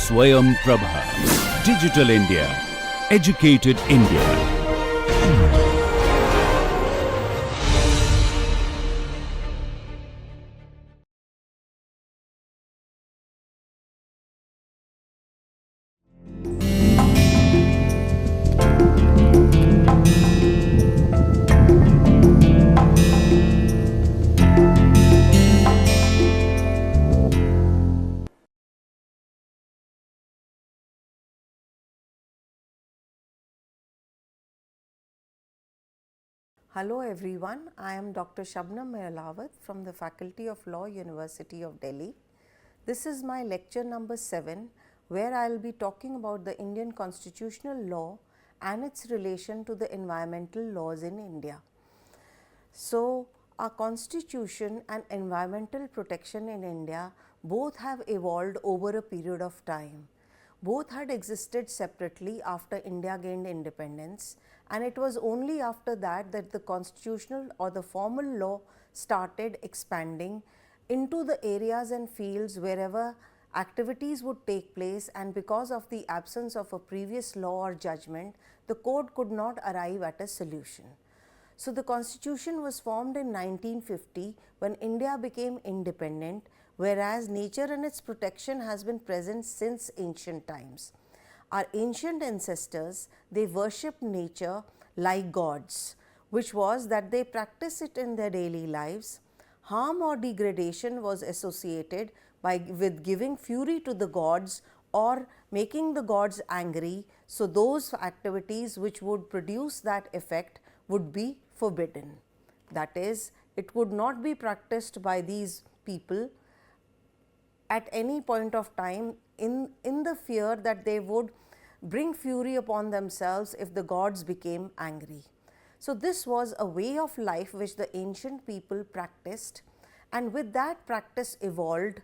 Swayam Prabha. Digital India. Educated India. Hello everyone, I am Dr. Shabnam Mehlawat from the Faculty of Law, University of Delhi. This is my lecture number 7, where I will be talking about the Indian constitutional law and its relation to the environmental laws in India. So, our constitution and environmental protection in India both have evolved over a period of time. Both had existed separately after India gained independence, and it was only after that that the constitutional or the formal law started expanding into the areas and fields wherever activities would take place, and because of the absence of a previous law or judgment, the court could not arrive at a solution. So, the constitution was formed in 1950 when India became independent, whereas nature and its protection has been present since ancient times. Our ancient ancestors, they worshipped nature like gods, which was that they practice it in their daily lives. Harm or degradation was associated with giving fury to the gods or making the gods angry. So, those activities which would produce that effect would be forbidden. That is, it would not be practiced by these people at any point of time in the fear that they would bring fury upon themselves if the gods became angry. So, this was a way of life which the ancient people practiced, and with that practice evolved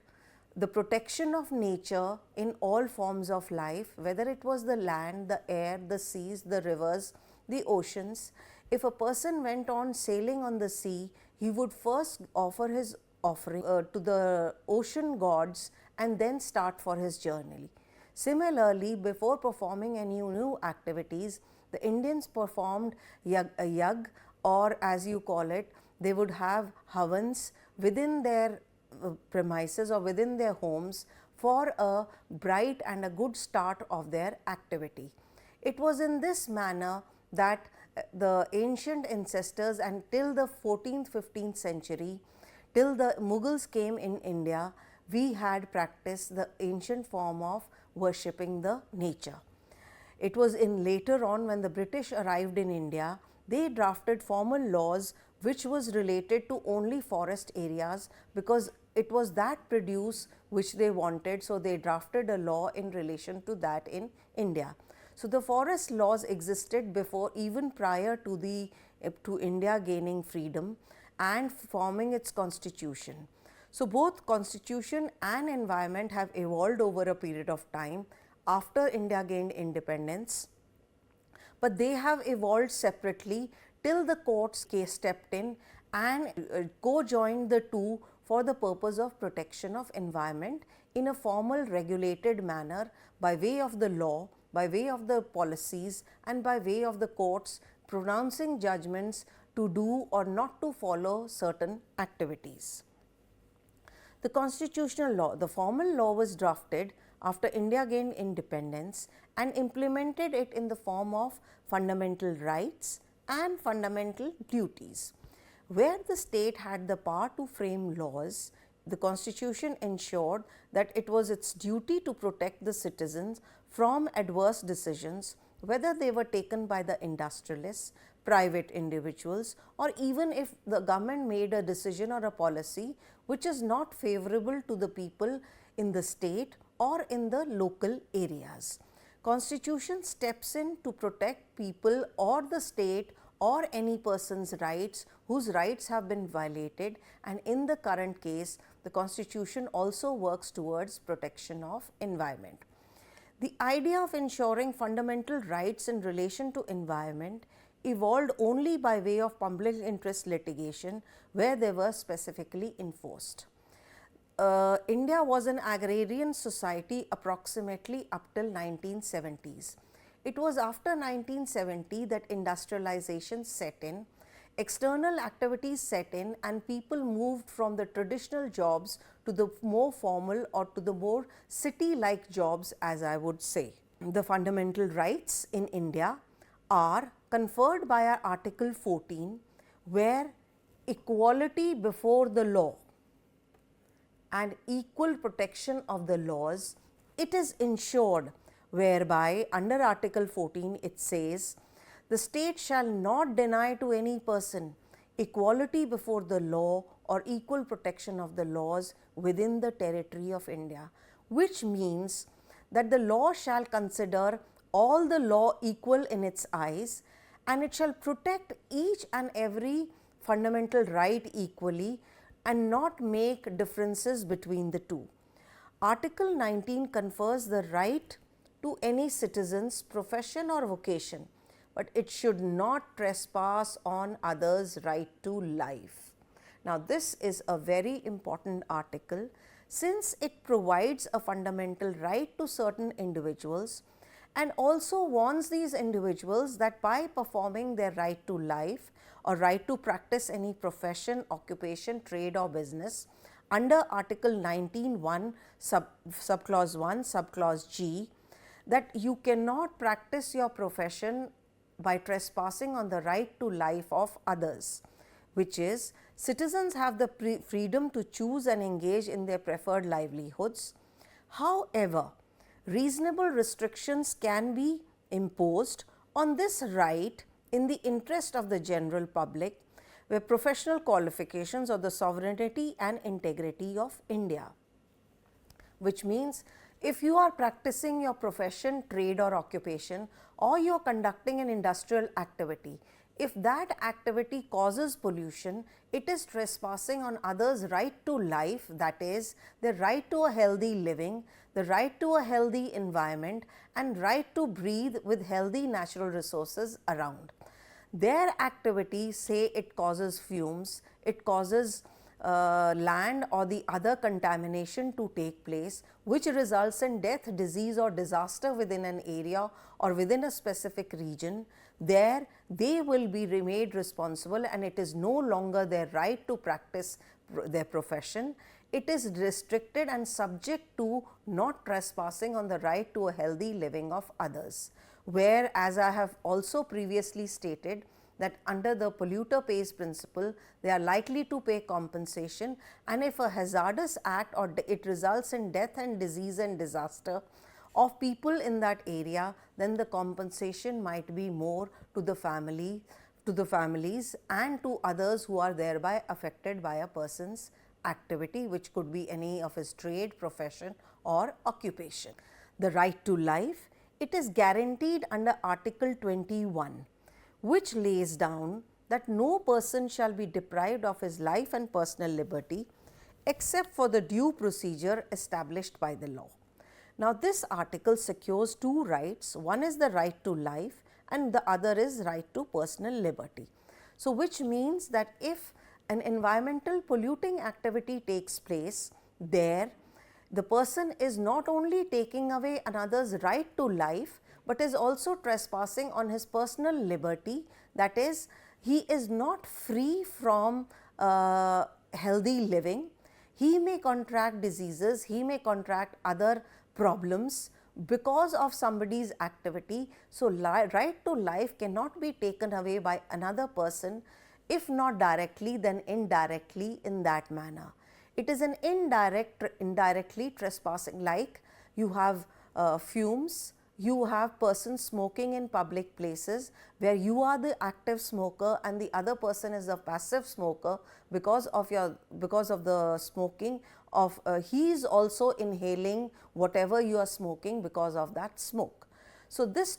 the protection of nature in all forms of life, whether it was the land, the air, the seas, the rivers, the oceans. If a person went on sailing on the sea, he would first offer his offering to the ocean gods and then start for his journey. Similarly, before performing any new activities, the Indians performed a yag, or as you call it, they would have havans within their premises or within their homes for a bright and a good start of their activity. It was in this manner that the ancient ancestors, and till the 14th, 15th century, till the Mughals came in India, we had practiced the ancient form of worshipping the nature. It was in later on when the British arrived in India, they drafted formal laws which was related to only forest areas, because it was that produce which they wanted. So, they drafted a law in relation to that in India. So, the forest laws existed before, even prior to India gaining freedom and forming its constitution. So, both constitution and environment have evolved over a period of time after India gained independence, but they have evolved separately till the courts stepped in and co-joined the two for the purpose of protection of environment in a formal regulated manner by way of the law, by way of the policies, and by way of the courts pronouncing judgments to do or not to follow certain activities. The constitutional law, the formal law, was drafted after India gained independence and implemented it in the form of fundamental rights and fundamental duties. Where the state had the power to frame laws, the constitution ensured that it was its duty to protect the citizens from adverse decisions, whether they were taken by the industrialists, private individuals, or even if the government made a decision or a policy which is not favorable to the people in the state or in the local areas. Constitution steps in to protect people or the state or any person's rights whose rights have been violated, and in the current case, the constitution also works towards protection of environment. The idea of ensuring fundamental rights in relation to environment evolved only by way of public interest litigation, where they were specifically enforced. India was an agrarian society approximately up till 1970s. It was after 1970 that industrialization set in, external activities set in, and people moved from the traditional jobs to the more formal or to the more city-like jobs, as I would say. The fundamental rights in India are conferred by our Article 14, where equality before the law and equal protection of the laws, it is ensured, whereby under Article 14 it says, the state shall not deny to any person equality before the law or equal protection of the laws within the territory of India, which means that the law shall consider all the law equal in its eyes, and it shall protect each and every fundamental right equally and not make differences between the two. Article 19 confers the right to any citizen's profession or vocation, but it should not trespass on others' right to life. Now, this is a very important article, since it provides a fundamental right to certain individuals and also warns these individuals that by performing their right to life or right to practice any profession, occupation, trade or business under Article 19(1) subclause 1, subclause G, that you cannot practice your profession by trespassing on the right to life of others, which is citizens have the freedom to choose and engage in their preferred livelihoods. However, reasonable restrictions can be imposed on this right in the interest of the general public, where professional qualifications or the sovereignty and integrity of India. Which means, if you are practicing your profession, trade or occupation, or you are conducting an industrial activity, if that activity causes pollution, it is trespassing on others' right to life, that is, the right to a healthy living, the right to a healthy environment, and right to breathe with healthy natural resources around. Their activity, say it causes fumes, it causes land or the other contamination to take place, which results in death, disease or disaster within an area or within a specific region, there they will be made responsible, and it is no longer their right to practice their profession. It is restricted and subject to not trespassing on the right to a healthy living of others, where, as I have also previously stated, that under the polluter pays principle, they are likely to pay compensation, and if a hazardous act or it results in death and disease and disaster of people in that area, then the compensation might be more to the families and to others who are thereby affected by a person's activity, which could be any of his trade, profession or occupation. The right to life, it is guaranteed under Article 21, which lays down that no person shall be deprived of his life and personal liberty except for the due procedure established by the law. Now, this article secures two rights. One is the right to life and the other is right to personal liberty. So, which means that if an environmental polluting activity takes place, there the person is not only taking away another's right to life, but is also trespassing on his personal liberty, that is, he is not free from healthy living. He may contract diseases, he may contract other problems because of somebody's activity. So, right to life cannot be taken away by another person, if not directly, then indirectly in that manner. It is an indirectly trespassing, like you have fumes, you have persons smoking in public places where you are the active smoker and the other person is a passive smoker because of the smoking of he is also inhaling whatever you are smoking because of that smoke. So, this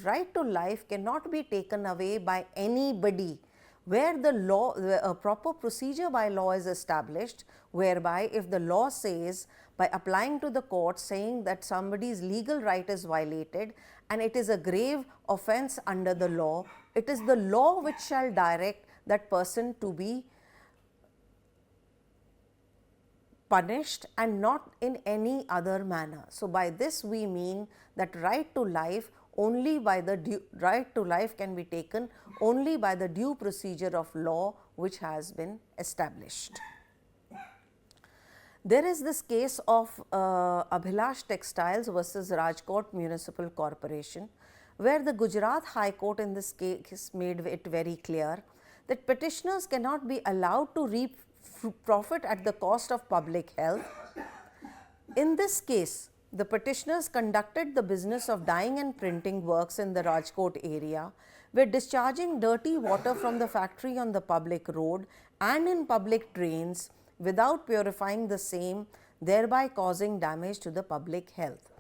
right to life cannot be taken away by anybody, where the law, a proper procedure by law is established, whereby if the law says, by applying to the court saying that somebody's legal right is violated and it is a grave offense under the law, it is the law which shall direct that person to be punished and not in any other manner. So, by this we mean that right to life right to life can be taken only by the due procedure of law which has been established. There is this case of Abhilash Textiles versus Rajkot Municipal Corporation, where the Gujarat High Court in this case made it very clear that petitioners cannot be allowed to reap profit at the cost of public health. In this case, the petitioners conducted the business of dyeing and printing works in the Rajkot area, were discharging dirty water from the factory on the public road and in public drains without purifying the same, thereby causing damage to the public health.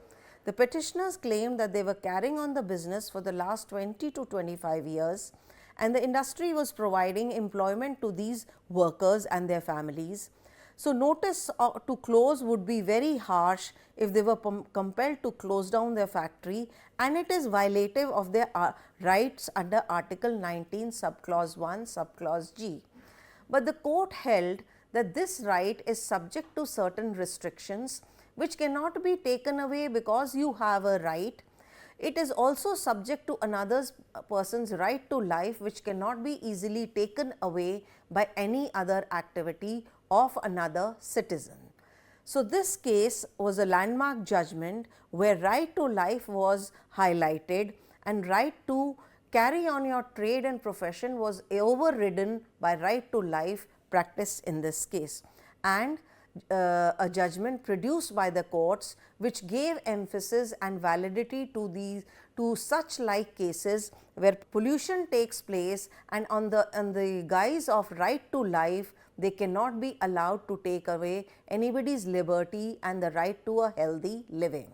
The petitioners claimed that they were carrying on the business for the last 20 to 25 years and the industry was providing employment to these workers and their families. So, notice to close would be very harsh if they were compelled to close down their factory, and it is violative of their rights under Article 19 subclause 1 subclause G. But the court held that this right is subject to certain restrictions which cannot be taken away because you have a right. It is also subject to another person's right to life which cannot be easily taken away by any other activity of another citizen. So, this case was a landmark judgment where right to life was highlighted and right to carry on your trade and profession was overridden by right to life practiced in this case, and a judgment produced by the courts which gave emphasis and validity to such like cases where pollution takes place, and on the guise of right to life they cannot be allowed to take away anybody's liberty and the right to a healthy living.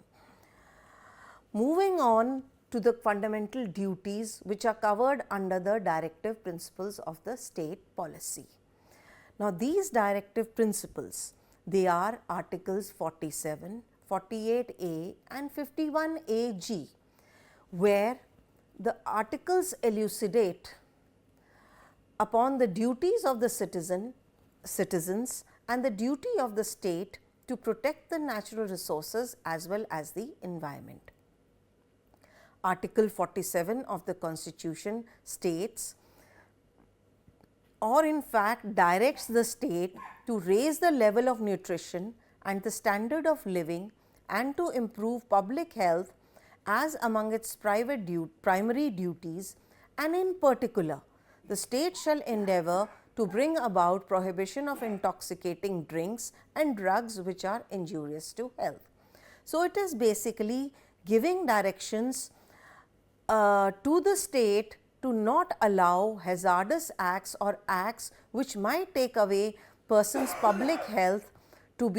Moving on to the fundamental duties which are covered under the directive principles of the state policy. Now, these directive principles, they are articles 47, 48A and 51AG, where the articles elucidate upon the duties of the citizens and the duty of the state to protect the natural resources as well as the environment. Article 47 of the Constitution states, or in fact directs the state to raise the level of nutrition and the standard of living and to improve public health as among its primary duties, and in particular the state shall endeavour to bring about prohibition of intoxicating drinks and drugs which are injurious to health. So, it is basically giving directions to the state to not allow hazardous acts or acts which might take away person's public health to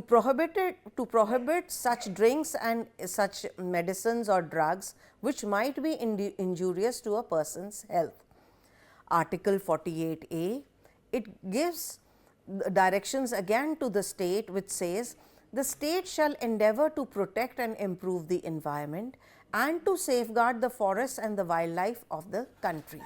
prohibit such drinks and such medicines or drugs which might be injurious to a person's health. Article 48A, it gives directions again to the state which says, the state shall endeavour to protect and improve the environment and to safeguard the forests and the wildlife of the country.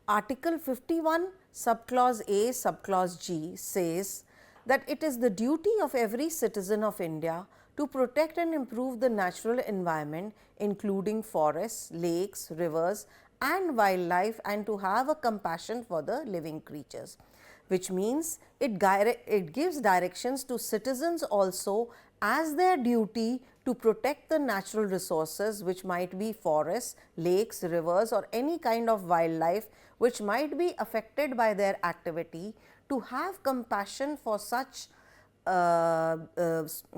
Article 51 subclause A subclause G says that it is the duty of every citizen of India to protect and improve the natural environment including forests, lakes, rivers and wildlife, and to have a compassion for the living creatures, which means it gives directions to citizens also as their duty to protect the natural resources which might be forests, lakes, rivers or any kind of wildlife which might be affected by their activity, to have compassion for such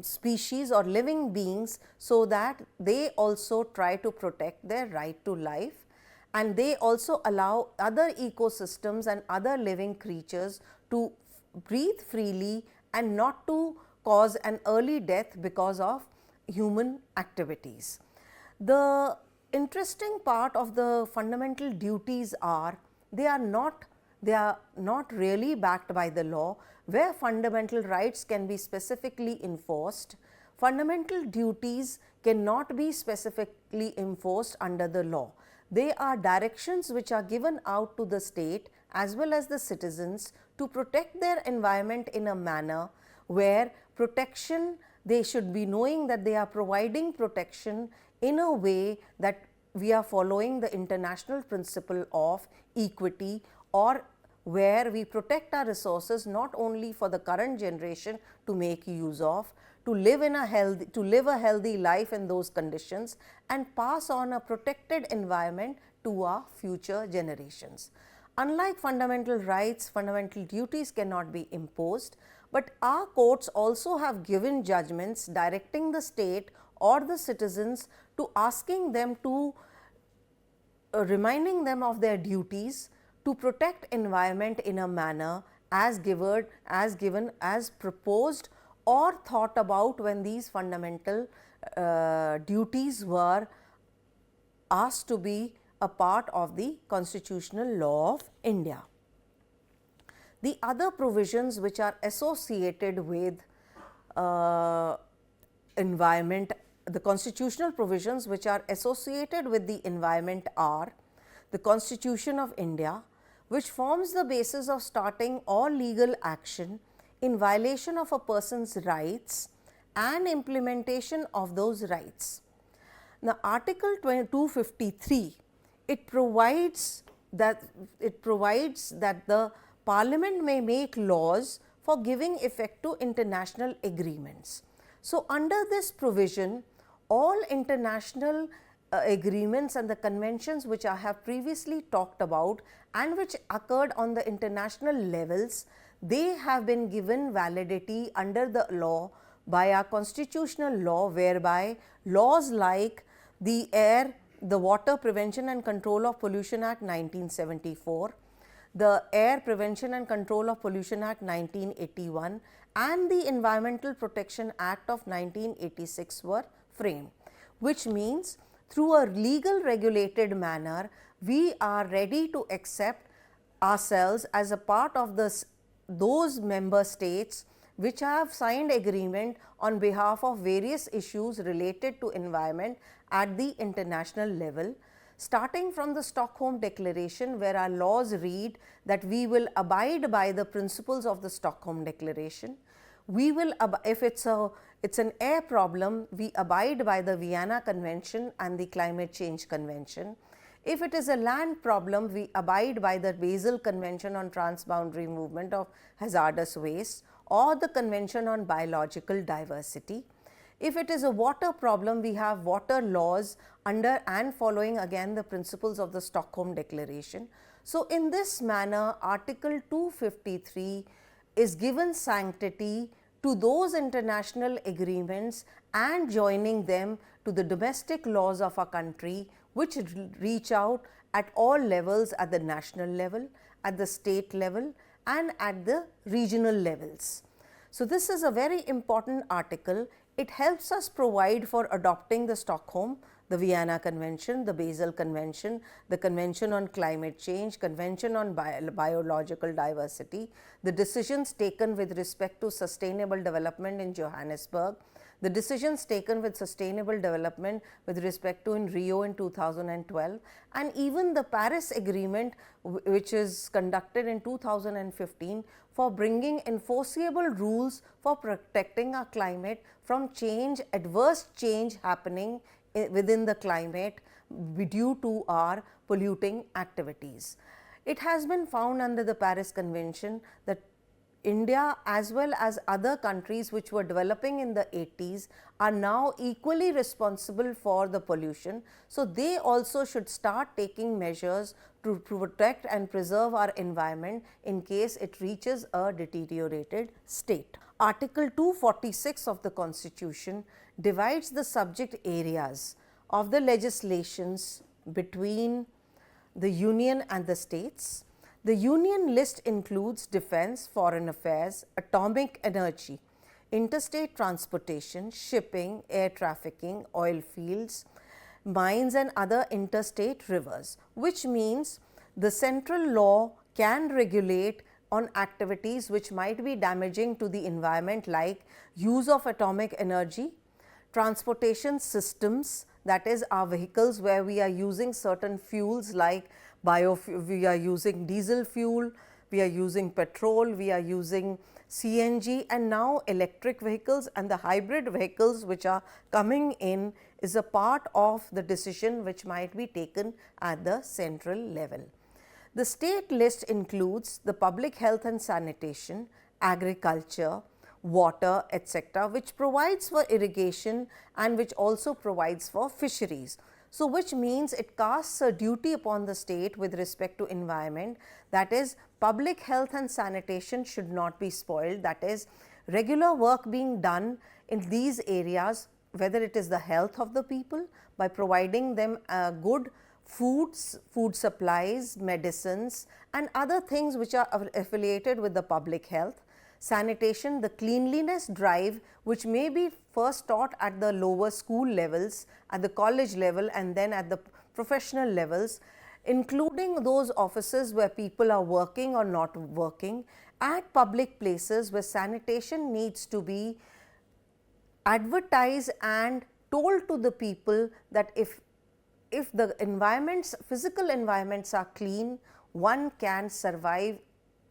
species or living beings, so that they also try to protect their right to life, and they also allow other ecosystems and other living creatures to breathe freely and not to cause an early death because of human activities. The interesting part of the fundamental duties are, they are not really backed by the law. Where fundamental rights can be specifically enforced, fundamental duties cannot be specifically enforced under the law. They are directions which are given out to the state as well as the citizens to protect their environment in a manner where protection, they should be knowing that they are providing protection in a way that we are following the international principle of equity, or where we protect our resources not only for the current generation to make use of, to live a healthy life in those conditions and pass on a protected environment to our future generations. Unlike fundamental rights, fundamental duties cannot be imposed, but our courts also have given judgments directing the state or the citizens to asking them to reminding them of their duties to protect environment in a manner as given, as proposed or thought about when these fundamental duties were asked to be a part of the constitutional law of India. The other provisions which are associated with environment, the constitutional provisions which are associated with the environment are the Constitution of India, which forms the basis of starting all legal action in violation of a person's rights and implementation of those rights. Now, Article 253, it provides that the Parliament may make laws for giving effect to international agreements. So, under this provision, all international agreements and the conventions which I have previously talked about and which occurred on the international levels, they have been given validity under the law by our constitutional law, whereby laws like the Air, the Water Prevention and Control of Pollution Act 1974, the Air Prevention and Control of Pollution Act 1981 and the Environmental Protection Act of 1986 were framed, which means through a legal regulated manner, we are ready to accept ourselves as a part of those member states which have signed agreement on behalf of various issues related to environment at the international level, starting from the Stockholm Declaration, where our laws read that we will abide by the principles of the Stockholm Declaration. We will, if it's an air problem, we abide by the Vienna Convention and the Climate Change Convention. If it is a land problem, we abide by the Basel Convention on Transboundary Movement of Hazardous Waste or the Convention on Biological Diversity. If it is a water problem, we have water laws under and following again the principles of the Stockholm Declaration. So, in this manner, Article 253 is given sanctity to those international agreements and joining them to the domestic laws of our country, which reach out at all levels, at the national level, at the state level and at the regional levels. So, this is a very important article. It helps us provide for adopting the Stockholm, the Vienna Convention, the Basel Convention, the Convention on Climate Change, Convention on Biological Diversity, the decisions taken with respect to sustainable development in Johannesburg, the decisions taken with sustainable development with respect to in Rio in 2012, and even the Paris Agreement, which is conducted in 2015 for bringing enforceable rules for protecting our climate from change, adverse change happening within the climate due to our polluting activities. It has been found under the Paris Convention that India as well as other countries which were developing in the 80s are now equally responsible for the pollution. So, they also should start taking measures to protect and preserve our environment in case it reaches a deteriorated state. Article 246 of the Constitution divides the subject areas of the legislations between the Union and the states. The Union list includes defense, foreign affairs, atomic energy, interstate transportation, shipping, air trafficking, oil fields, mines and other interstate rivers, which means the central law can regulate on activities which might be damaging to the environment, like use of atomic energy, transportation systems, that is our vehicles where we are using certain fuels like we are using diesel fuel, we are using petrol, we are using CNG, and now electric vehicles and the hybrid vehicles which are coming in is a part of the decision which might be taken at the central level. The state list includes the public health and sanitation, agriculture, water, etc., which provides for irrigation and which also provides for fisheries. So, which means it casts a duty upon the state with respect to environment, that is, public health and sanitation should not be spoiled, that is, regular work being done in these areas, whether it is the health of the people by providing them good foods, food supplies, medicines and other things which are affiliated with the public health. Sanitation, the cleanliness drive which may be first taught at the lower school levels, at the college level and then at the professional levels, including those offices where people are working or not working, at public places where sanitation needs to be advertised and told to the people that if the environments, physical environments are clean, one can survive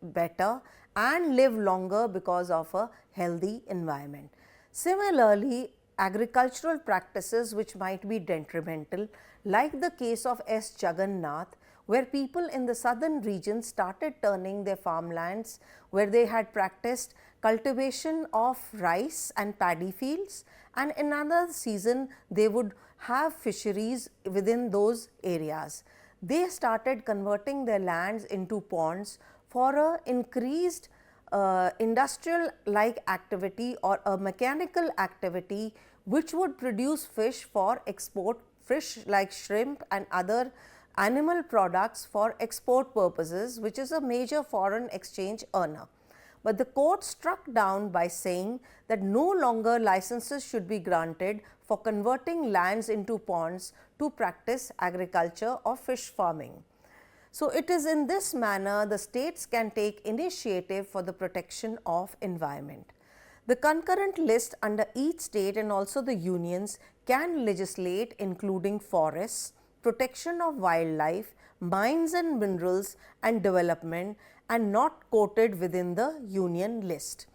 better and live longer because of a healthy environment. Similarly, agricultural practices which might be detrimental, like the case of S. Jagannath, where people in the southern region started turning their farmlands where they had practiced cultivation of rice and paddy fields, and in another season they would have fisheries within those areas. They started converting their lands into ponds for a increased industrial like activity or a mechanical activity which would produce fish for export, fish like shrimp and other animal products for export purposes, which is a major foreign exchange earner. But the court struck down by saying that no longer licenses should be granted for converting lands into ponds to practice agriculture or fish farming. So, it is in this manner the states can take initiative for the protection of environment. The concurrent list under each state and also the unions can legislate including forests, protection of wildlife, mines and minerals and development, and not quoted within the union list.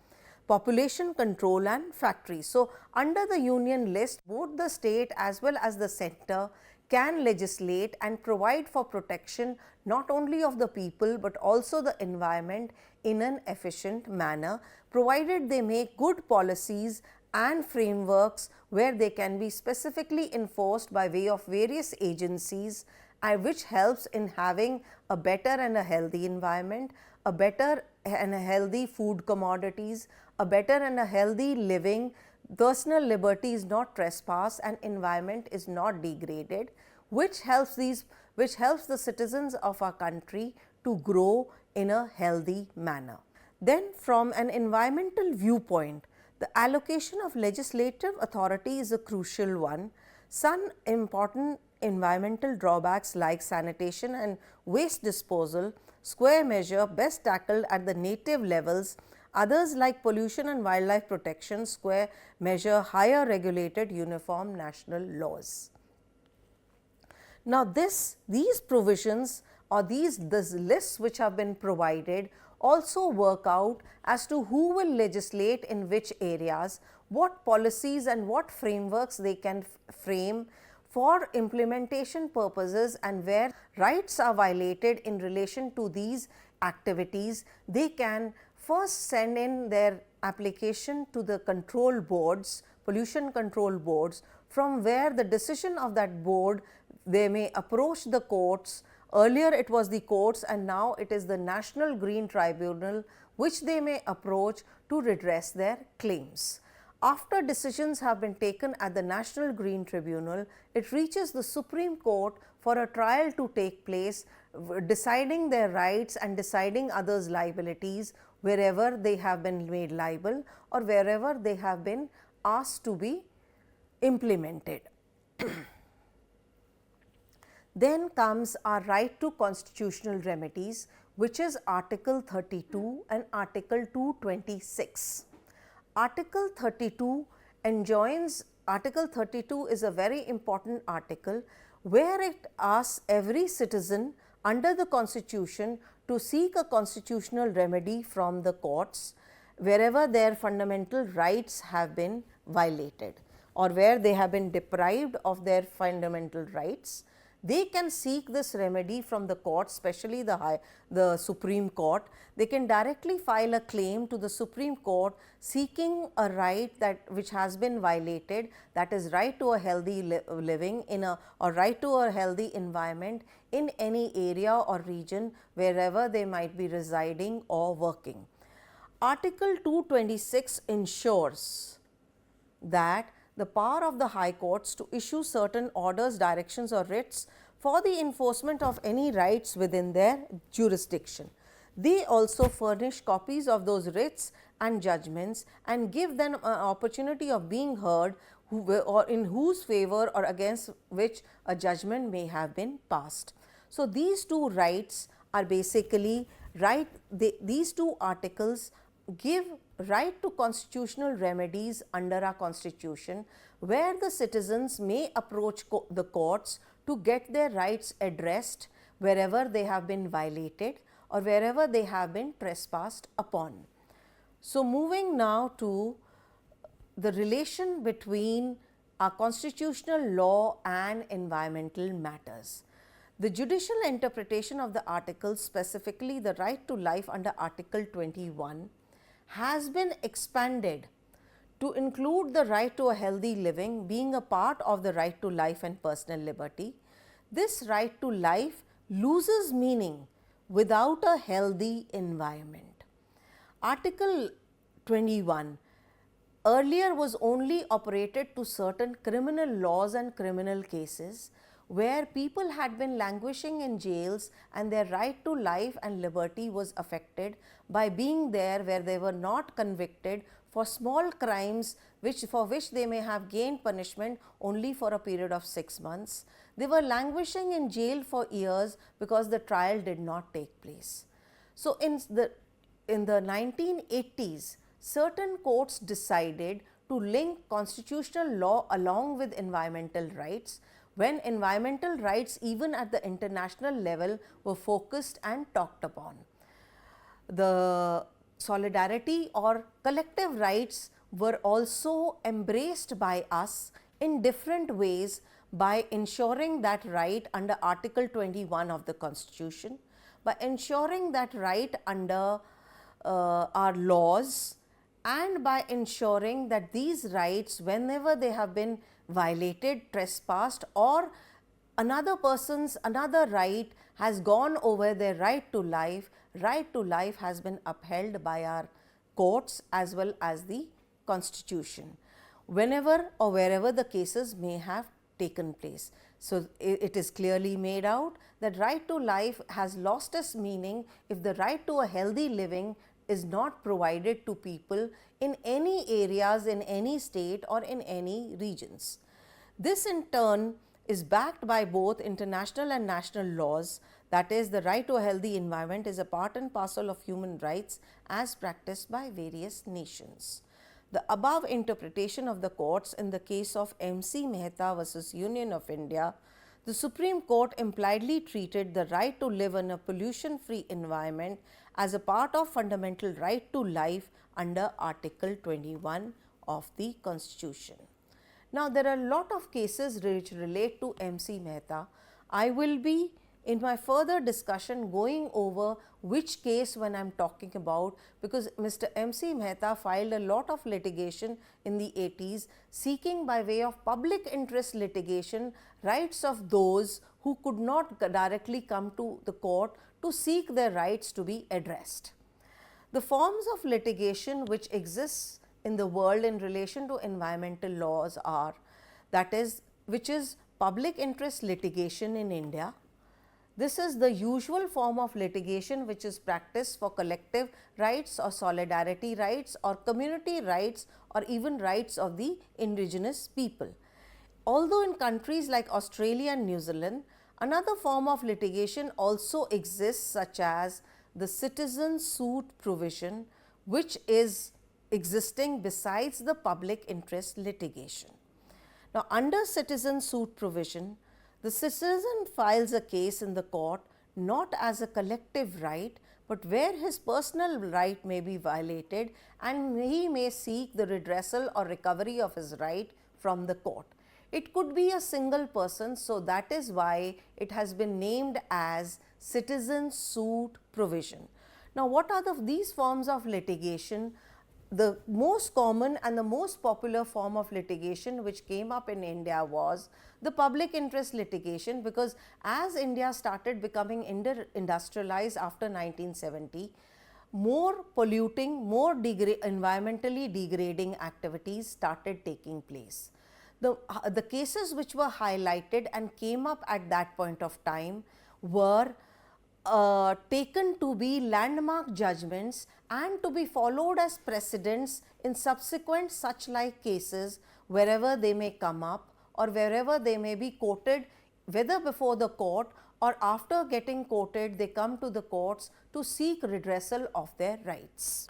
Population control and factories. So, under the union list, both the state as well as the center can legislate and provide for protection not only of the people but also the environment in an efficient manner, provided they make good policies and frameworks where they can be specifically enforced by way of various agencies, which helps in having a better and a healthy environment, a better and a healthy food commodities, a better and a healthy living, personal liberty is not trespassed and environment is not degraded, which helps the citizens of our country to grow in a healthy manner. Then from an environmental viewpoint, the allocation of legislative authority is a crucial one. Some important environmental drawbacks like sanitation and waste disposal, square measure best tackled at the native levels. Others like pollution and wildlife protection, square measure higher regulated uniform national laws. Now, these provisions or these lists which have been provided also work out as to who will legislate in which areas, what policies and what frameworks they can frame for implementation purposes, and where rights are violated in relation to these activities, they can first send in their application to the control boards, pollution control boards, from where the decision of that board they may approach the courts. Earlier it was the courts and now it is the National Green Tribunal which they may approach to redress their claims. After decisions have been taken at the National Green Tribunal, it reaches the Supreme Court for a trial to take place, deciding their rights and deciding others' liabilities wherever they have been made liable or wherever they have been asked to be implemented. Then comes our right to constitutional remedies, which is Article 32 and Article 226. Article 32 enjoins, Article 32 is a very important article where it asks every citizen under the Constitution to seek a constitutional remedy from the courts wherever their fundamental rights have been violated or where they have been deprived of their fundamental rights. They can seek this remedy from the court, especially the Supreme Court. They can directly file a claim to the Supreme Court seeking a right which has been violated, that is right to a healthy living or right to a healthy environment in any area or region wherever they might be residing or working. Article 226 ensures that the power of the High Courts to issue certain orders, directions or writs for the enforcement of any rights within their jurisdiction. They also furnish copies of those writs and judgments and give them an opportunity of being heard or in whose favor or against which a judgment may have been passed. So, these two rights are basically these two articles give right to constitutional remedies under our Constitution, where the citizens may approach the courts to get their rights addressed wherever they have been violated or wherever they have been trespassed upon. So, moving now to the relation between our constitutional law and environmental matters. The judicial interpretation of the articles, specifically the right to life under Article 21, has been expanded to include the right to a healthy living being a part of the right to life and personal liberty. This right to life loses meaning without a healthy environment. Article 21 earlier was only operated to certain criminal laws and criminal cases where people had been languishing in jails and their right to life and liberty was affected by being there where they were not convicted for small crimes for which they may have gained punishment only for a period of 6 months. They were languishing in jail for years because the trial did not take place. So, in the 1980s, certain courts decided to link constitutional law along with environmental rights, when environmental rights even at the international level were focused and talked upon. The solidarity or collective rights were also embraced by us in different ways by ensuring that right under Article 21 of the Constitution, by ensuring that right under our laws, and by ensuring that these rights, whenever they have been violated, trespassed, or another right has gone over their right to life has been upheld by our courts as well as the Constitution, whenever or wherever the cases may have taken place. So, it is clearly made out that right to life has lost its meaning if the right to a healthy living is not provided to people in any areas, in any state or in any regions. This in turn is backed by both international and national laws, that is, the right to a healthy environment is a part and parcel of human rights as practiced by various nations. The above interpretation of the courts in the case of MC Mehta versus Union of India, the Supreme Court impliedly treated the right to live in a pollution-free environment as a part of fundamental right to life under Article 21 of the Constitution. Now, there are a lot of cases which relate to MC Mehta. I will be in my further discussion going over which case when I am talking about, because Mr. MC Mehta filed a lot of litigation in the 80s seeking by way of public interest litigation rights of those who could not directly come to the court to seek their rights to be addressed. The forms of litigation which exists in the world in relation to environmental laws are, which is public interest litigation in India. This is the usual form of litigation which is practiced for collective rights or solidarity rights or community rights or even rights of the indigenous people. Although in countries like Australia and New Zealand, another form of litigation also exists, such as the citizen suit provision, which is existing besides the public interest litigation. Now, under citizen suit provision, the citizen files a case in the court not as a collective right, but where his personal right may be violated and he may seek the redressal or recovery of his right from the court. It could be a single person, so that is why it has been named as citizen suit provision. Now, what are these forms of litigation? The most common and the most popular form of litigation which came up in India was the public interest litigation, because as India started becoming industrialized after 1970, more polluting, more environmentally degrading activities started taking place. The cases which were highlighted and came up at that point of time were taken to be landmark judgments and to be followed as precedents in subsequent such like cases wherever they may come up or wherever they may be quoted, whether before the court or after getting quoted they come to the courts to seek redressal of their rights.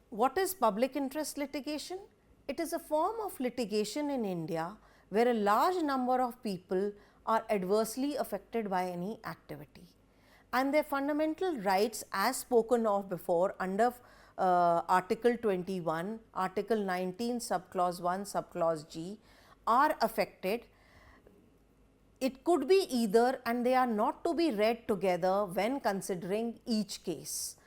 What is public interest litigation? It is a form of litigation in India where a large number of people are adversely affected by any activity, and their fundamental rights as spoken of before under Article 21, Article 19, Subclause 1, Subclause G are affected. It could be either, and they are not to be read together when considering each case.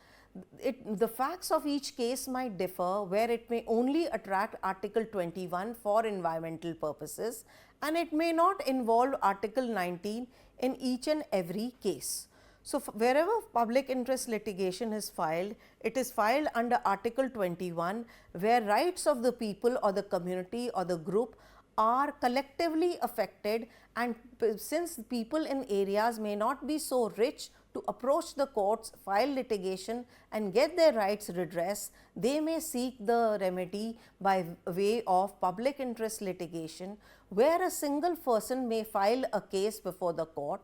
The facts of each case might differ, where it may only attract Article 21 for environmental purposes and it may not involve Article 19 in each and every case. So, wherever public interest litigation is filed, it is filed under Article 21, where rights of the people or the community or the group are collectively affected, and since people in areas may not be so rich to approach the courts, file litigation and get their rights redressed, they may seek the remedy by way of public interest litigation, where a single person may file a case before the court.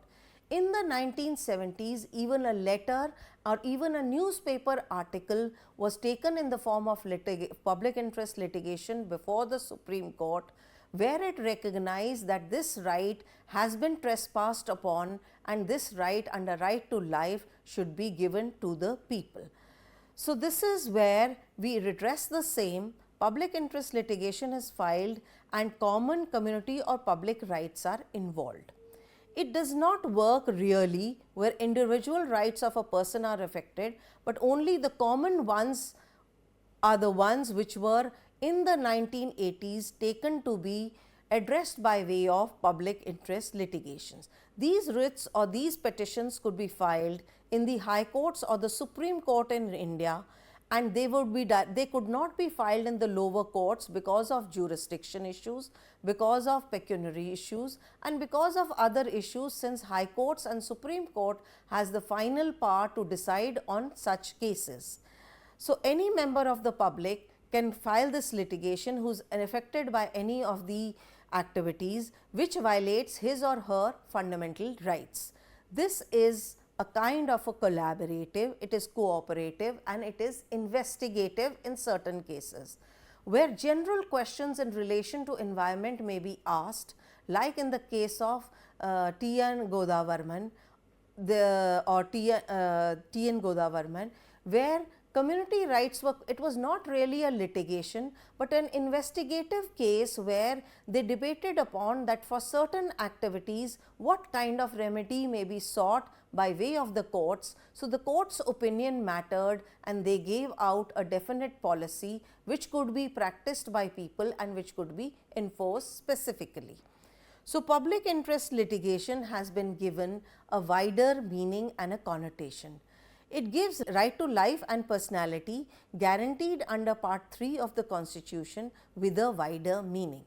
In the 1970s, even a letter or even a newspaper article was taken in the form of public interest litigation before the Supreme Court, where it recognized that this right has been trespassed upon and this right under right to life should be given to the people. So, this is where we redress the same. Public interest litigation is filed and common community or public rights are involved. It does not work really where individual rights of a person are affected, but only the common ones are the ones which were in the 1980s taken to be addressed by way of public interest litigations. These writs or these petitions could be filed in the High Courts or the Supreme Court in India, and they could not be filed in the lower courts because of jurisdiction issues, because of pecuniary issues, and because of other issues, since High Courts and Supreme Court has the final power to decide on such cases. So, any member of the public can file this litigation who is affected by any of the activities which violates his or her fundamental rights. This is a kind of a collaborative, it is cooperative, and it is investigative in certain cases, where general questions in relation to environment may be asked, like in the case of T.N. Godavarman, where community rights were, it was not really a litigation, but an investigative case where they debated upon that for certain activities what kind of remedy may be sought by way of the courts. So, the court's opinion mattered and they gave out a definite policy which could be practiced by people and which could be enforced specifically. So, public interest litigation has been given a wider meaning and a connotation. It gives right to life and personality guaranteed under Part 3 of the Constitution with a wider meaning.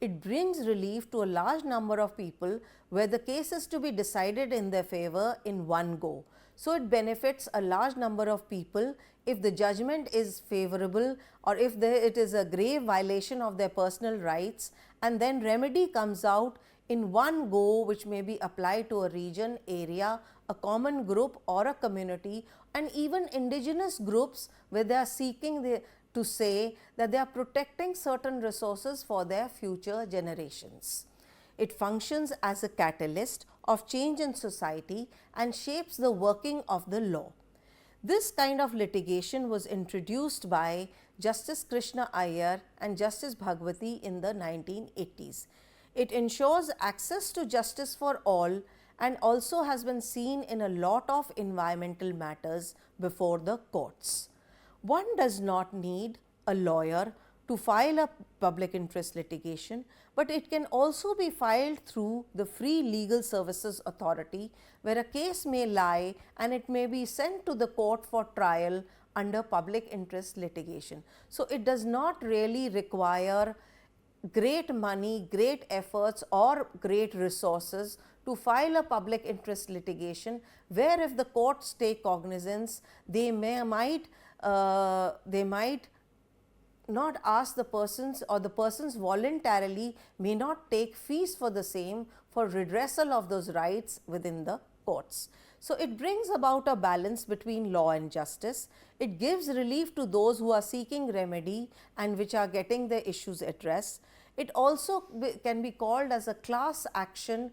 It brings relief to a large number of people where the case is to be decided in their favor in one go. So, it benefits a large number of people if the judgment is favorable or if it is a grave violation of their personal rights, and then remedy comes out in one go, which may be applied to a region, area, a common group or a community, and even indigenous groups where they are seeking to say that they are protecting certain resources for their future generations. It functions as a catalyst of change in society and shapes the working of the law. This kind of litigation was introduced by Justice Krishna Iyer and Justice Bhagwati in the 1980s. It ensures access to justice for all and also has been seen in a lot of environmental matters before the courts. One does not need a lawyer to file a public interest litigation, but it can also be filed through the Free Legal Services Authority, where a case may lie and it may be sent to the court for trial under public interest litigation. So, it does not really require great money, great efforts or great resources to file a public interest litigation, where if the courts take cognizance, they might not ask the persons, or the persons voluntarily may not take fees for the same for redressal of those rights within the courts. So, it brings about a balance between law and justice. It gives relief to those who are seeking remedy and which are getting their issues addressed. It also can be called as a class action,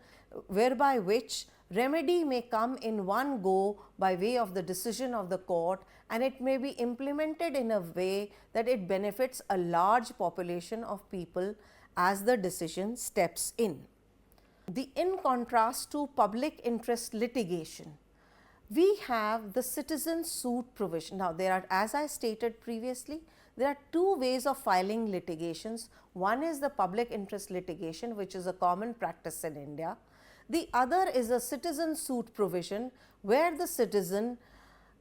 whereby which remedy may come in one go by way of the decision of the court, and it may be implemented in a way that it benefits a large population of people as the decision steps in. In contrast to public interest litigation, we have the citizen suit provision. Now, there are, as I stated previously, there are two ways of filing litigations. One is the public interest litigation, which is a common practice in India. The other is a citizen suit provision, where the citizen,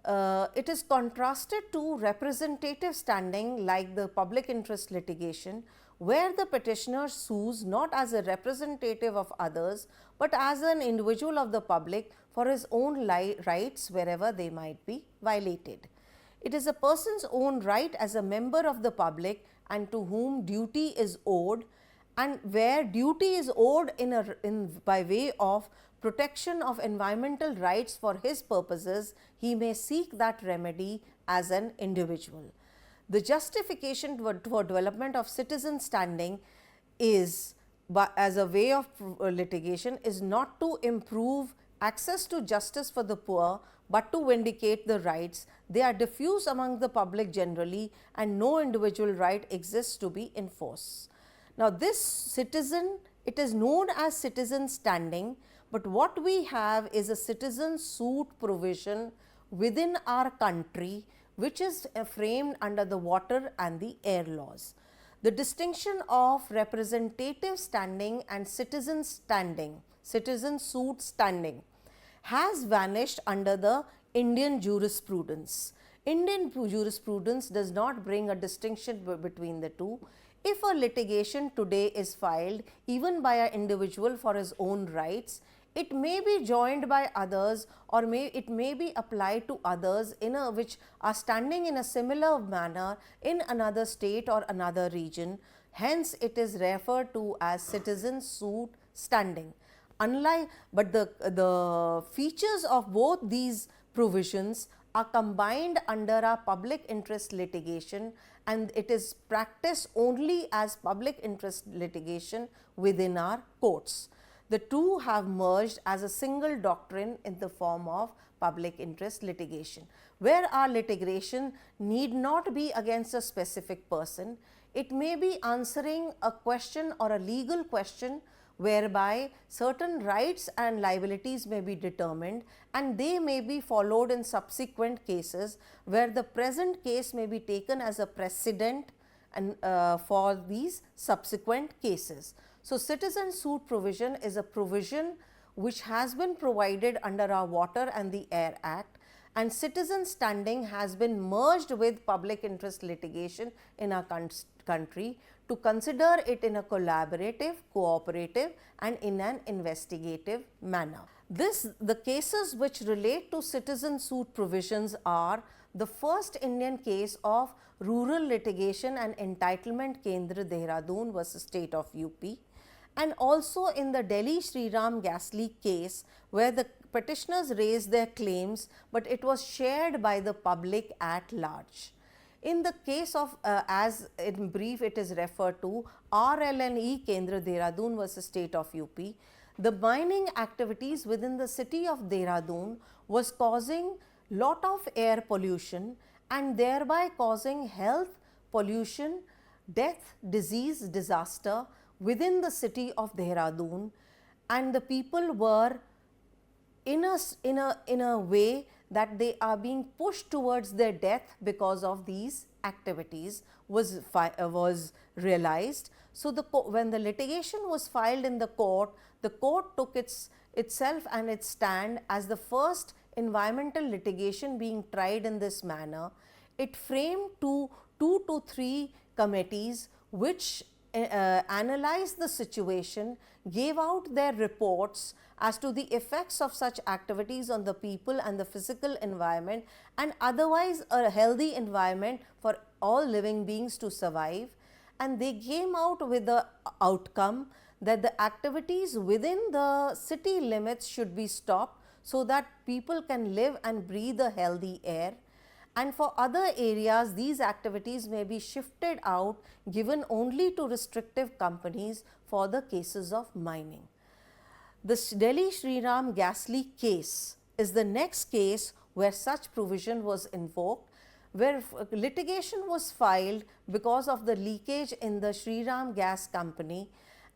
it is contrasted to representative standing like the public interest litigation, where the petitioner sues not as a representative of others, but as an individual of the public for his own rights wherever they might be violated. It is a person's own right as a member of the public and to whom duty is owed, and where duty is owed by way of protection of environmental rights for his purposes, he may seek that remedy as an individual. The justification for development of citizen standing is, as a way of litigation, is not to improve access to justice for the poor, but to vindicate the rights. They are diffuse among the public generally, and no individual right exists to be enforced. Now, this citizen, it is known as citizen standing, but what we have is a citizen suit provision within our country, which is framed under the water and the air laws. The distinction of representative standing and citizen standing, citizen suit standing, has vanished under the Indian jurisprudence. Indian jurisprudence does not bring a distinction between the two. If a litigation today is filed even by an individual for his own rights, it may be joined by others, or it may be applied to others which are standing in a similar manner in another state or another region. Hence, it is referred to as citizen suit standing. But the features of both these provisions are combined under our public interest litigation, and it is practiced only as public interest litigation within our courts. The two have merged as a single doctrine in the form of public interest litigation, where our litigation need not be against a specific person. It may be answering a question or a legal question whereby certain rights and liabilities may be determined, and they may be followed in subsequent cases, where the present case may be taken as a precedent and for these subsequent cases. So, citizen suit provision is a provision which has been provided under our Water and the Air Act, and citizen standing has been merged with public interest litigation in our country to consider it in a collaborative, cooperative and in an investigative manner. The cases which relate to citizen suit provisions are the first Indian case of Rural Litigation and Entitlement Kendra Dehradun versus State of UP, and also in the Delhi Shri Ram gas leak case, where the petitioners raised their claims, but it was shared by the public at large. In the case of, as in brief it is referred to, RLNE Kendra Dehradun versus State of UP, the mining activities within the city of Dehradun was causing lot of air pollution and thereby causing health, pollution, death, disease, disaster within the city of Dehradun, and the people were in a way that they are being pushed towards their death because of these activities was realized. So when the litigation was filed in the court took itself and its stand as the first environmental litigation being tried in this manner. It framed two to three committees which analyzed the situation, gave out their reports as to the effects of such activities on the people and the physical environment, and otherwise a healthy environment for all living beings to survive. And they came out with the outcome that the activities within the city limits should be stopped so that people can live and breathe a healthy air. And for other areas, these activities may be shifted out, given only to restrictive companies for the cases of mining. The Delhi Shri Ram gas leak case is the next case where such provision was invoked, where litigation was filed because of the leakage in the Shri Ram gas company,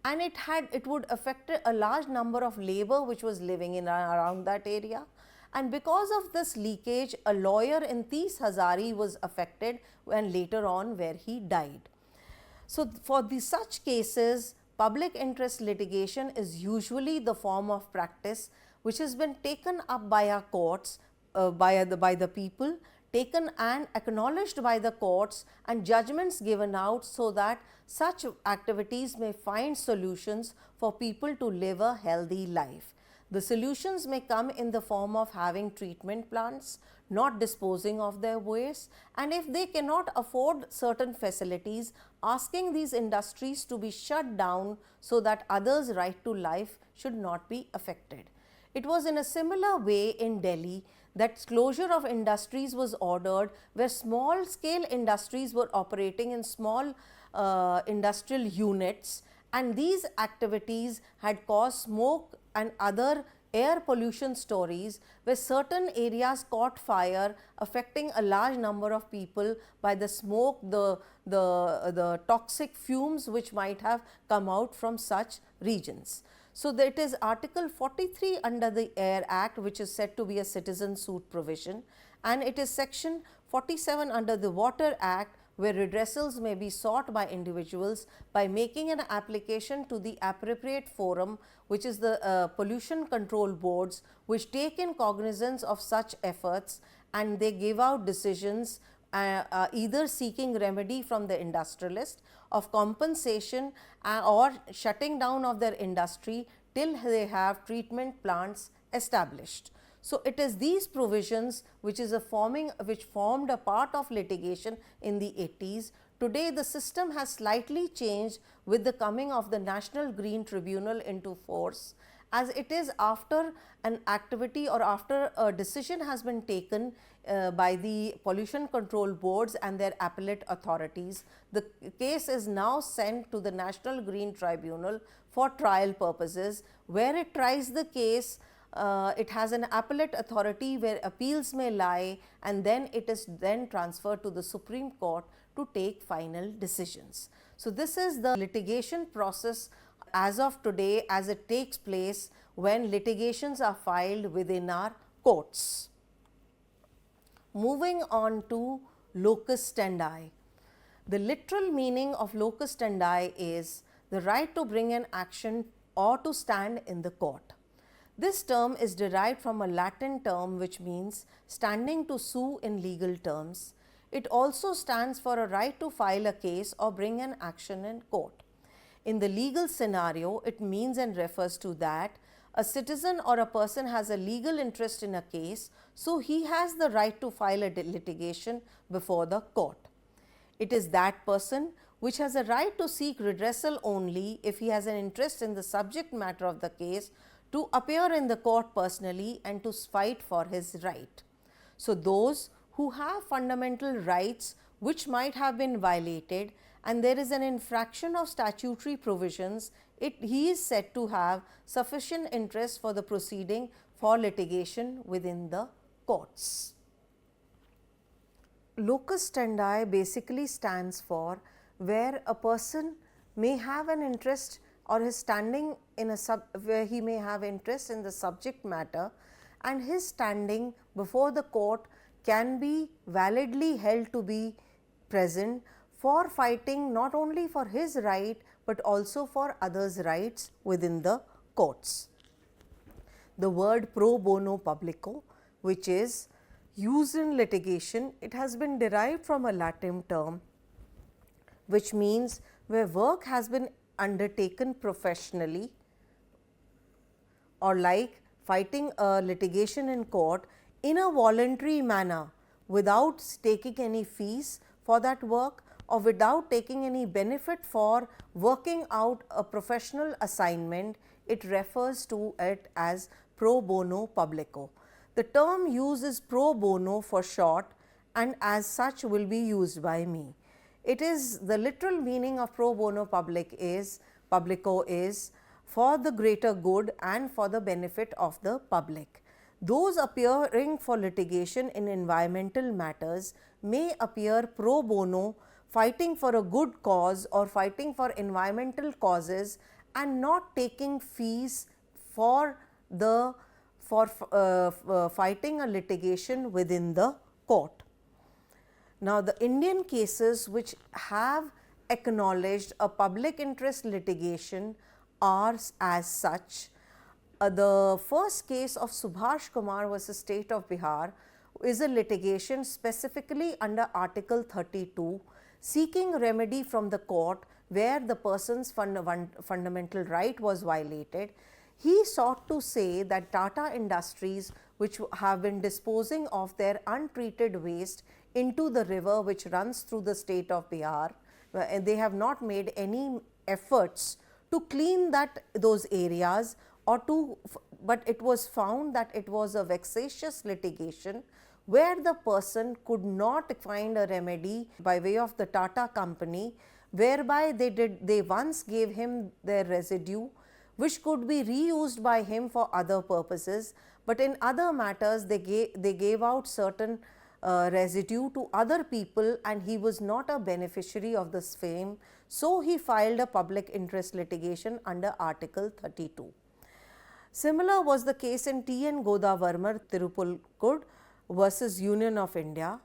and it would affect a large number of labor which was living in around that area. And because of this leakage, a lawyer in Tees Hazari was affected, and later on where he died. So for such cases, public interest litigation is usually the form of practice which has been taken up by our courts, by the people, taken and acknowledged by the courts, and judgments given out so that such activities may find solutions for people to live a healthy life. The solutions may come in the form of having treatment plants, not disposing of their waste, and if they cannot afford certain facilities, asking these industries to be shut down so that others' right to life should not be affected. It was in a similar way in Delhi that closure of industries was ordered, where small scale industries were operating in small industrial units, and these activities had caused smoke and other air pollution stories, where certain areas caught fire, affecting a large number of people by the smoke, the toxic fumes which might have come out from such regions. So that is Article 43 under the Air Act, which is said to be a citizen suit provision, and it is Section 47 under the Water Act, where redressals may be sought by individuals by making an application to the appropriate forum, which is the pollution control boards, which take in cognizance of such efforts, and they give out decisions either seeking remedy from the industrialist, of compensation, or shutting down of their industry till they have treatment plants established. So it is these provisions which formed a part of litigation in the 80s. Today the system has slightly changed with the coming of the National Green Tribunal into force, as it is after an activity or after a decision has been taken by the pollution control boards and their appellate authorities. The case is now sent to the National Green Tribunal for trial purposes, where it tries the case. It has an appellate authority where appeals may lie, and then it is then transferred to the Supreme Court to take final decisions. So this is the litigation process as of today, as it takes place when litigations are filed within our courts. Moving on to locus standi. The literal meaning of locus standi is the right to bring an action or to stand in the court. This term is derived from a Latin term which means standing to sue in legal terms. It also stands for a right to file a case or bring an action in court. In the legal scenario, it means and refers to that a citizen or a person has a legal interest in a case, so he has the right to file a litigation before the court. It is that person which has a right to seek redressal only if he has an interest in the subject matter of the case, to appear in the court personally and to fight for his right. So those who have fundamental rights which might have been violated, and there is an infraction of statutory provisions, he is said to have sufficient interest for the proceeding for litigation within the courts. Locus standi basically stands for where a person may have an interest or is standing in a where he may have interest in the subject matter, and his standing before the court can be validly held to be present for fighting not only for his right but also for others' rights within the courts. The word pro bono publico, which is used in litigation, it has been derived from a Latin term which means where work has been undertaken professionally, or like fighting a litigation in court in a voluntary manner without taking any fees for that work or without taking any benefit for working out a professional assignment. It refers to it as pro bono publico. The term used is pro bono for short, and as such will be used by me. It is the literal meaning of pro bono publico is for the greater good and for the benefit of the public. Those appearing for litigation in environmental matters may appear pro bono, fighting for a good cause or fighting for environmental causes and not taking fees for fighting a litigation within the court. Now, the Indian cases which have acknowledged a public interest litigation are as such. The first case of Subhash Kumar versus State of Bihar is a litigation specifically under Article 32, seeking remedy from the court where the person's fundamental right was violated. He sought to say that Tata Industries, which have been disposing of their untreated waste into the river which runs through the state of Bihar, they have not made any efforts to clean those areas but it was found that it was a vexatious litigation where the person could not find a remedy by way of the Tata company, whereby they once gave him their residue which could be reused by him for other purposes, but in other matters they gave out certain residue to other people and he was not a beneficiary of the same. So, he filed a public interest litigation under Article 32. Similar was the case in T.N. Godavarma Tirupulkud versus Union of India.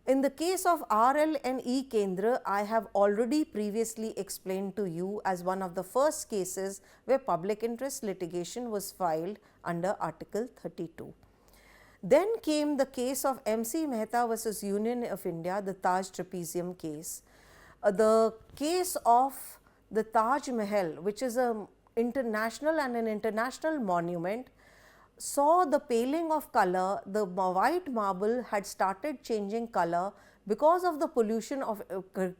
In the case of RL and E Kendra, I have already previously explained to you as one of the first cases where public interest litigation was filed under Article 32. Then came the case of MC Mehta versus Union of India, the Taj Trapezium case. The case of the Taj Mahal, which is an international monument, saw the paling of color. The white marble had started changing color because of the pollution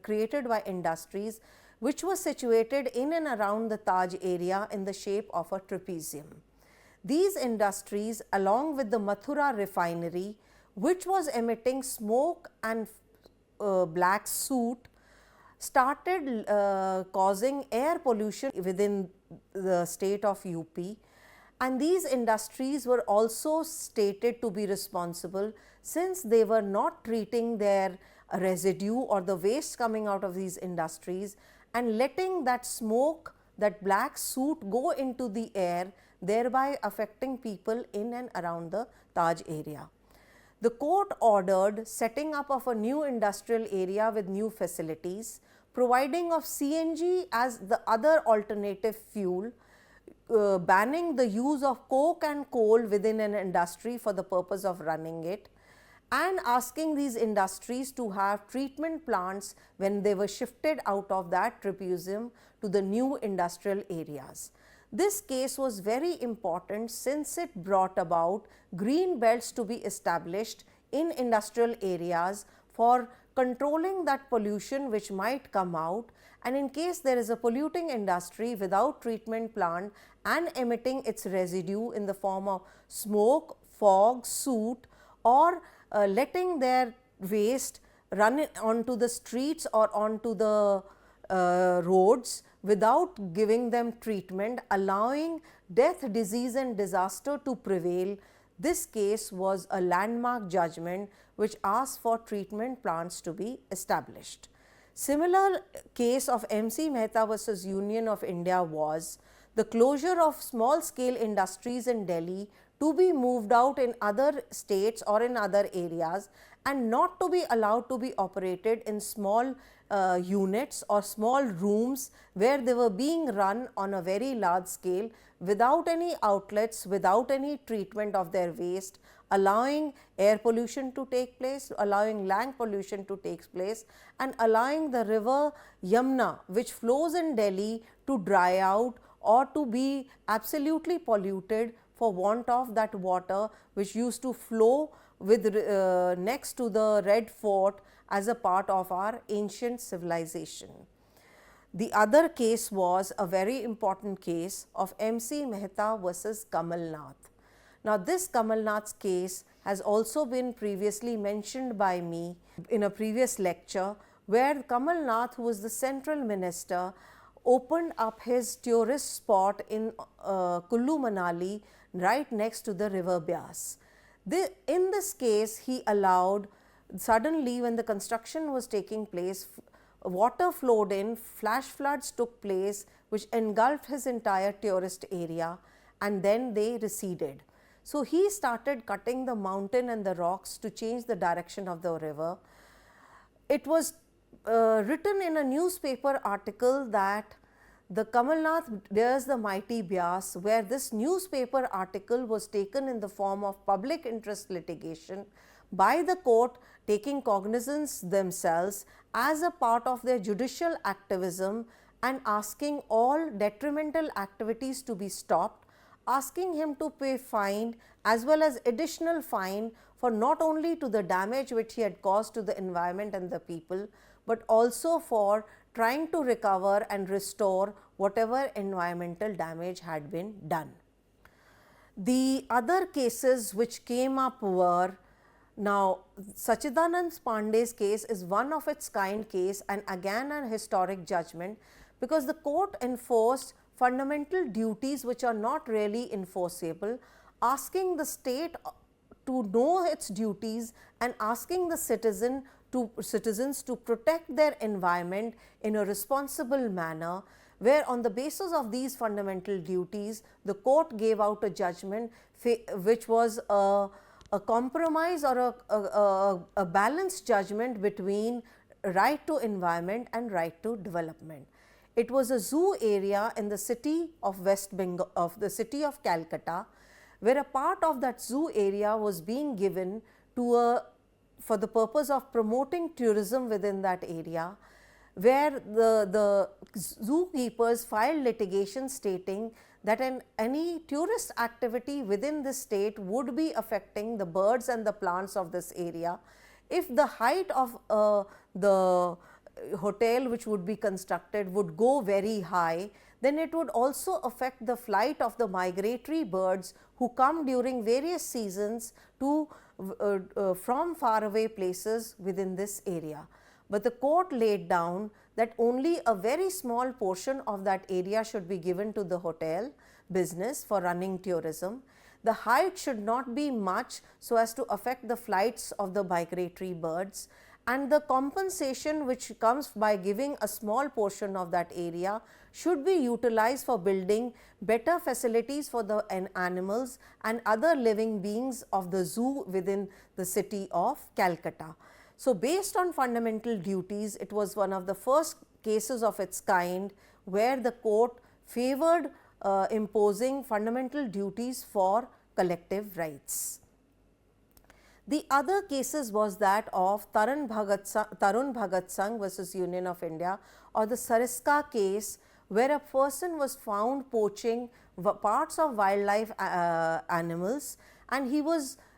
created by industries which was situated in and around the Taj area in the shape of a trapezium. These industries, along with the Mathura refinery, which was emitting smoke and black soot, started causing air pollution within the state of UP, and these industries were also stated to be responsible since they were not treating their residue or the waste coming out of these industries and letting that smoke, that black soot go into the air, thereby affecting people in and around the Taj area. The court ordered setting up of a new industrial area with new facilities, providing of CNG as the other alternative fuel, banning the use of coke and coal within an industry for the purpose of running it, and asking these industries to have treatment plants when they were shifted out of that trapezium to the new industrial areas. This case was very important since it brought about green belts to be established in industrial areas for controlling that pollution which might come out, and in case there is a polluting industry without treatment plant and emitting its residue in the form of smoke, fog, soot, or letting their waste run it onto the streets or onto the roads without giving them treatment, allowing death, disease and disaster to prevail. This case was a landmark judgment which asked for treatment plants to be established. Similar case of MC Mehta versus Union of India was the closure of small scale industries in Delhi to be moved out in other states or in other areas and not to be allowed to be operated in small units or small rooms where they were being run on a very large scale without any outlets, without any treatment of their waste, allowing air pollution to take place, allowing land pollution to take place and allowing the river Yamuna, which flows in Delhi, to dry out or to be absolutely polluted for want of that water which used to flow with next to the Red Fort as a part of our ancient civilization. The other case was a very important case of MC Mehta versus Kamal Nath. Now, this Kamal Nath's case has also been previously mentioned by me in a previous lecture, where Kamal Nath, who was the central minister, opened up his tourist spot in Kullu Manali right next to the river Beas. In this case, he allowed, suddenly when the construction was taking place, water flowed in, flash floods took place which engulfed his entire tourist area and then they receded. So, he started cutting the mountain and the rocks to change the direction of the river. It was written in a newspaper article that the Kamal Nath dares the mighty Beas, where this newspaper article was taken in the form of public interest litigation by the court, taking cognizance themselves as a part of their judicial activism and asking all detrimental activities to be stopped, asking him to pay fine as well as additional fine for not only to the damage which he had caused to the environment and the people, but also for trying to recover and restore whatever environmental damage had been done. The other cases which came up were, now Sachidanand Pandey's case is one of its kind case and again an historic judgment, because the court enforced fundamental duties which are not really enforceable, asking the state to know its duties and asking the citizens to protect their environment in a responsible manner, where on the basis of these fundamental duties, the court gave out a judgment which was a compromise or a balanced judgment between right to environment and right to development. It was a zoo area in the city of West Bengal, of the city of Calcutta, where a part of that zoo area was being given to for the purpose of promoting tourism within that area, where the zookeepers filed litigation stating that any tourist activity within the state would be affecting the birds and the plants of this area. If the height of the hotel which would be constructed would go very high, then it would also affect the flight of the migratory birds who come during various seasons to from faraway places within this area. But the court laid down that only a very small portion of that area should be given to the hotel business for running tourism. The height should not be much so as to affect the flights of the migratory birds, and the compensation which comes by giving a small portion of that area should be utilized for building better facilities for the animals and other living beings of the zoo within the city of Calcutta. So, based on fundamental duties, it was one of the first cases of its kind where the court favored imposing fundamental duties for collective rights. The other cases was that of Tarun Bhagat Sangh versus Union of India, or the Sariska case, where a person was found poaching parts of wildlife animals, and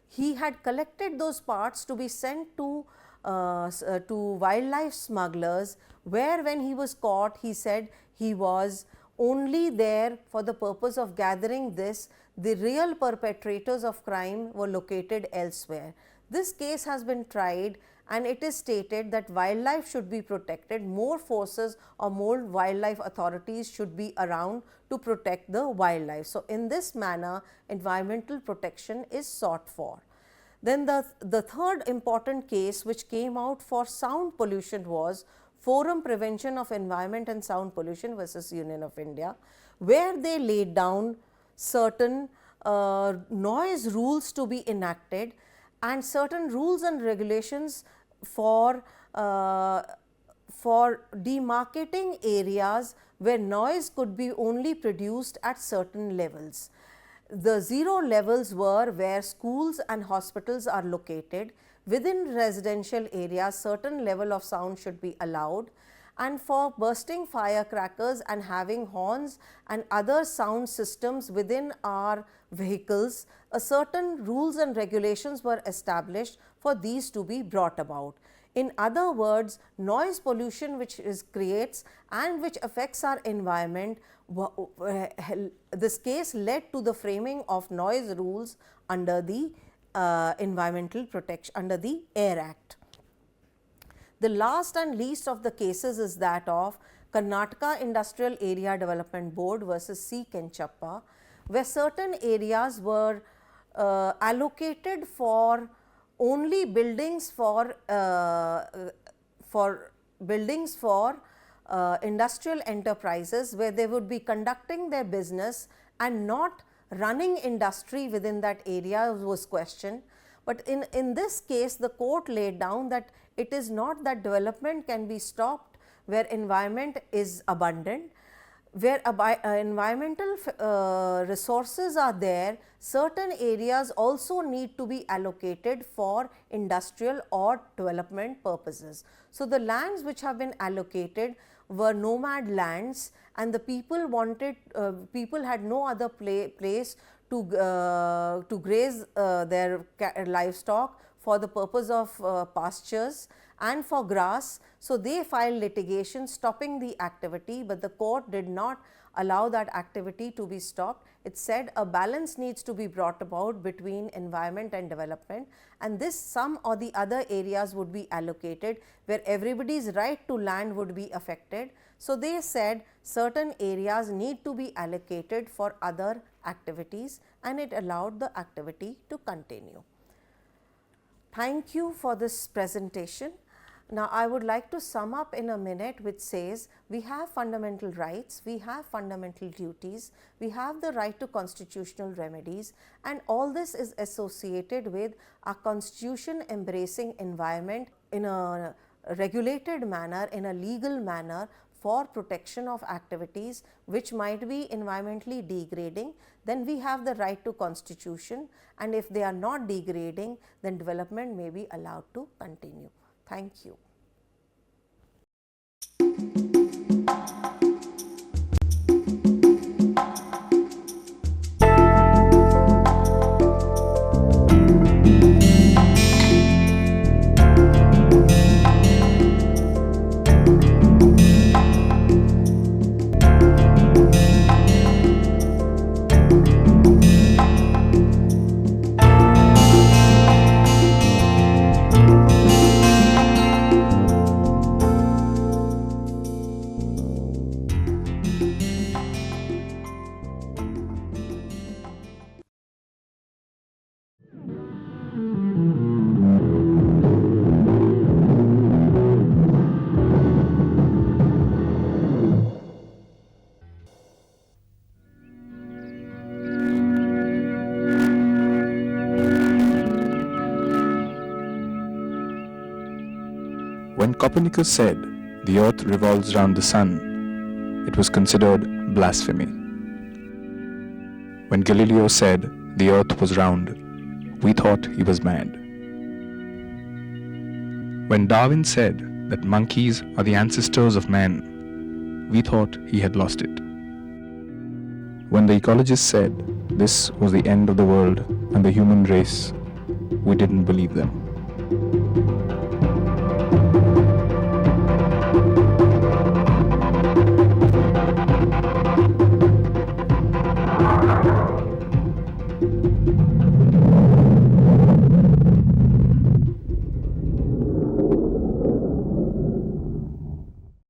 he had collected those parts to be sent to wildlife smugglers, where when he was caught, he said he was only there for the purpose of gathering this. The real perpetrators of crime were located elsewhere. This case has been tried and it is stated that wildlife should be protected. More forces or more wildlife authorities should be around to protect the wildlife. So, in this manner environmental protection is sought for. Then the third important case which came out for sound pollution was Forum Prevention of Environment and Sound Pollution versus Union of India, where they laid down certain noise rules to be enacted and certain rules and regulations for demarcating areas where noise could be only produced at certain levels. The 0 levels were where schools and hospitals are located. Within residential areas, certain level of sound should be allowed, and for bursting firecrackers and having horns and other sound systems within our vehicles, a certain rules and regulations were established for these to be brought about. In other words, noise pollution which creates and which affects our environment, this case led to the framing of noise rules under the environmental protection, under the Air Act. The last and least of the cases is that of Karnataka Industrial Area Development Board versus C. Kenchappa, where certain areas were allocated for only buildings for industrial enterprises, where they would be conducting their business and not running industry within that area was questioned. But in this case, the court laid down that it is not that development can be stopped where environment is abundant. Where environmental resources are there, certain areas also need to be allocated for industrial or development purposes. So, the lands which have been allocated were nomad lands, and the people wanted, people had no other place to graze their livestock for the purpose of pastures and for grass. So, they filed litigation stopping the activity, but the court did not allow that activity to be stopped. It said a balance needs to be brought about between environment and development, and this some or the other areas would be allocated where everybody's right to land would be affected. So, they said certain areas need to be allocated for other activities, and it allowed the activity to continue. Thank you for this presentation. Now, I would like to sum up in a minute, which says we have fundamental rights, we have fundamental duties, we have the right to constitutional remedies, and all this is associated with our constitution embracing environment in a regulated manner, in a legal manner for protection of activities which might be environmentally degrading. Then we have the right to constitution, and if they are not degrading, then development may be allowed to continue. Thank you. When Copernicus said the earth revolves round the sun, it was considered blasphemy. When Galileo said the earth was round, we thought he was mad. When Darwin said that monkeys are the ancestors of man, we thought he had lost it. When the ecologists said this was the end of the world and the human race, we didn't believe them.